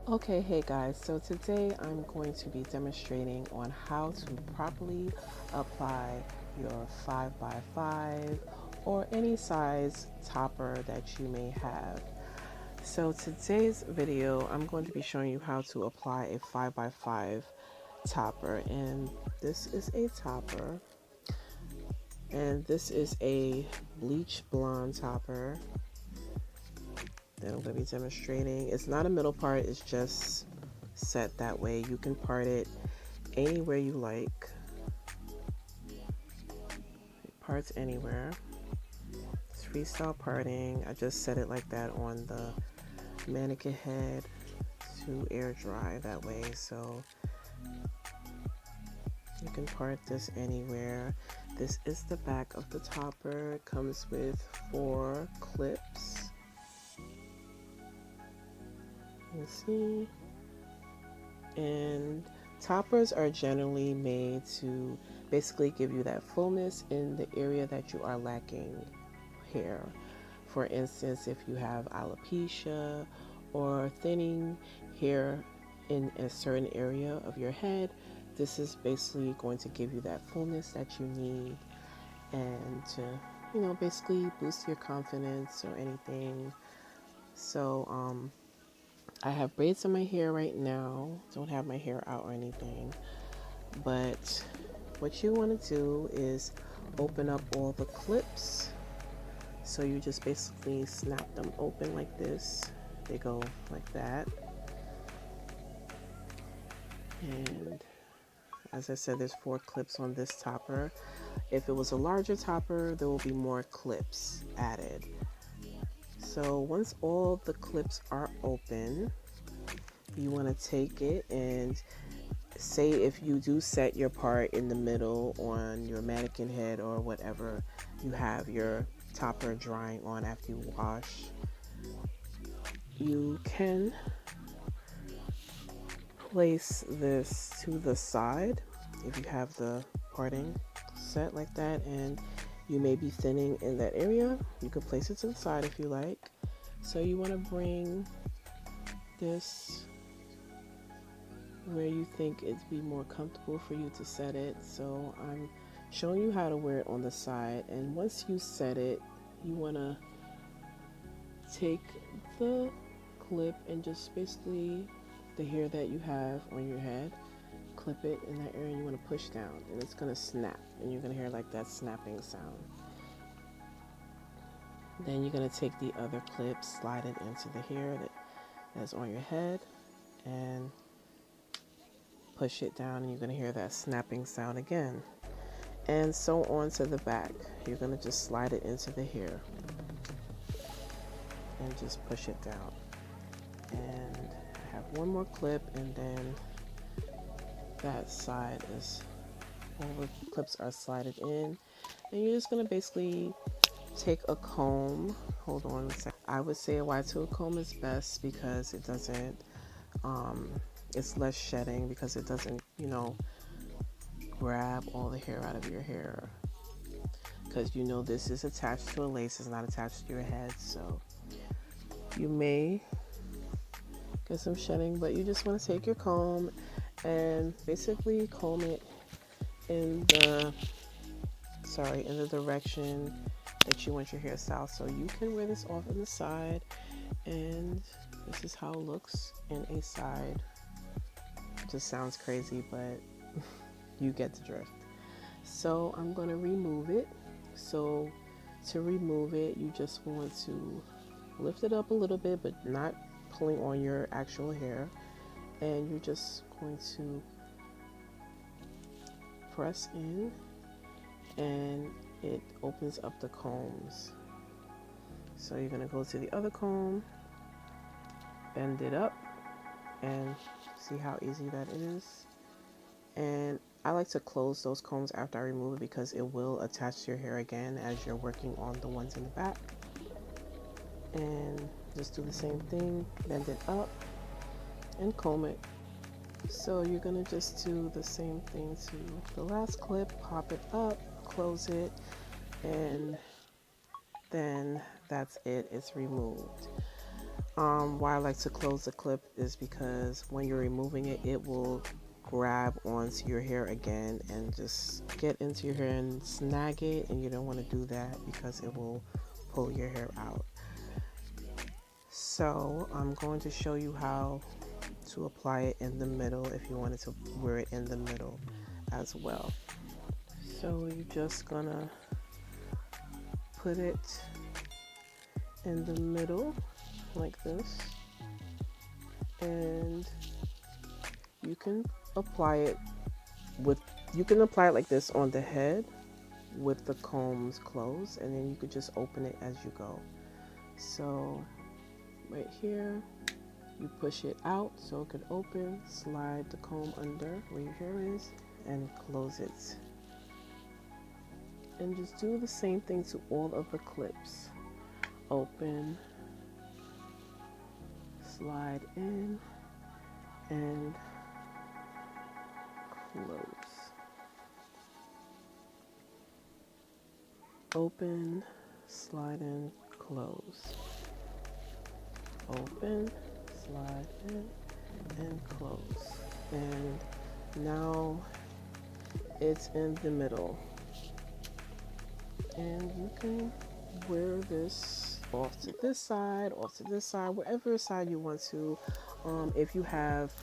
Okay, hey guys, so today I'm going to be demonstrating on how to properly apply your 5x5 or any size topper that you may have. So today's video, I'm going to be showing you how to apply a 5x5 topper, and this is a topper, and this is a bleach blonde topper that I'm going to be demonstrating. It's not a middle part, it's just set that way. You can part it anywhere you like. It parts anywhere. It's freestyle parting. I just set it like that on the mannequin head to air dry that way, so you can part this anywhere. This is the back of the topper. It comes with 4 clips. You see, and toppers are generally made to basically give you that fullness in the area that you are lacking hair. For instance, if you have alopecia or thinning hair in a certain area of your head, this is basically going to give you that fullness that you need, and to, basically boost your confidence or anything. So I have braids in my hair right now. Don't have my hair out or anything. But what you want to do is open up all the clips. So you just basically snap them open like this. They go like that. And as I said, there's 4 clips on this topper. If it was a larger topper, there will be more clips added. So once all the clips are open, you want to take it and say if you do set your part in the middle on your mannequin head or whatever you have your topper drying on after you wash, you can place this to the side if you have the parting set like that and you may be thinning in that area. You can place it to the side if you like. So you want to bring this where you think it'd be more comfortable for you to set it. So I'm showing you how to wear it on the side, and once you set it, you want to take the clip and just basically the hair that you have on your head, clip it in that area, and you want to push down and it's going to snap, and you're going to hear like that snapping sound. Then you're going to take the other clip, slide it into the hair that's on your head, and push it down, and you're going to hear that snapping sound again. And so on to the back. You're going to just slide it into the hair and just push it down. And I have one more clip, and then that side is, all the clips are slided in, and you're just going to basically take a comb. Hold on a second. I would say a Y2 comb is best because it doesn't it's less shedding, because it doesn't grab all the hair out of your hair, because this is attached to a lace, it's not attached to your head, so you may get some shedding. But you just want to take your comb and basically comb it in the direction that you want your hairstyle. So you can wear this off on the side, and this is how it looks in a side. It just sounds crazy, but you get the drift. So I'm going to remove it. So to remove it, you just want to lift it up a little bit, but not pulling on your actual hair, and you're just going to press in, and it opens up the combs. So you're going to go to the other comb, bend it up, and see how easy that is. And I like to close those combs after I remove it, because it will attach to your hair again as you're working on the ones in the back. And just do the same thing, bend it up and comb it. So you're going to just do the same thing to the last clip, pop it up, close it, and then that's it, it's removed. Why I like to close the clip is because when you're removing it, it will grab onto your hair again and just get into your hair and snag it, and you don't want to do that because it will pull your hair out. So I'm going to show you how to apply it in the middle if you wanted to wear it in the middle as well. So you're just gonna put it in the middle like this, and you can apply it like this on the head with the combs closed, and then you could just open it as you go. So right here, you push it out so it could open, slide the comb under where your hair is, and close it. And just do the same thing to all of the clips. Open, slide in, and close. Open, slide in, close. Open, slide in, and close. And now it's in the middle. And you can wear this off to this side, wherever side you want to. If you have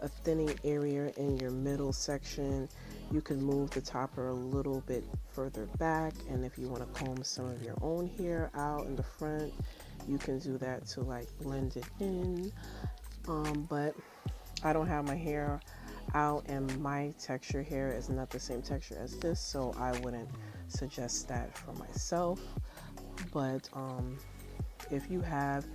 a thinning area in your middle section, you can move the topper a little bit further back, and if you want to comb some of your own hair out in the front, you can do that to like blend it in. But I don't have my hair out, and my texture hair is not the same texture as this, so I wouldn't suggest that for myself. But if you have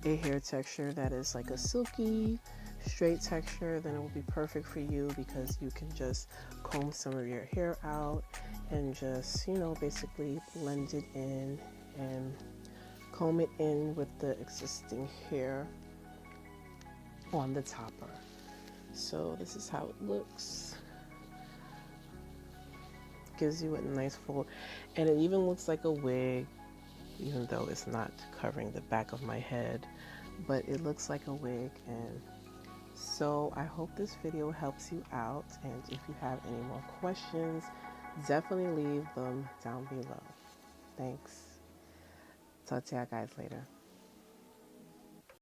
a hair texture that is like a silky straight texture, then it will be perfect for you, because you can just comb some of your hair out and just, you know, basically blend it in and comb it in with the existing hair on the topper. So this is how it looks. Gives you a nice fold, and it even looks like a wig, even though it's not covering the back of my head, but it looks like a wig. And so I hope this video helps you out, and if you have any more questions, definitely leave them down below. Thanks. Talk to you guys later.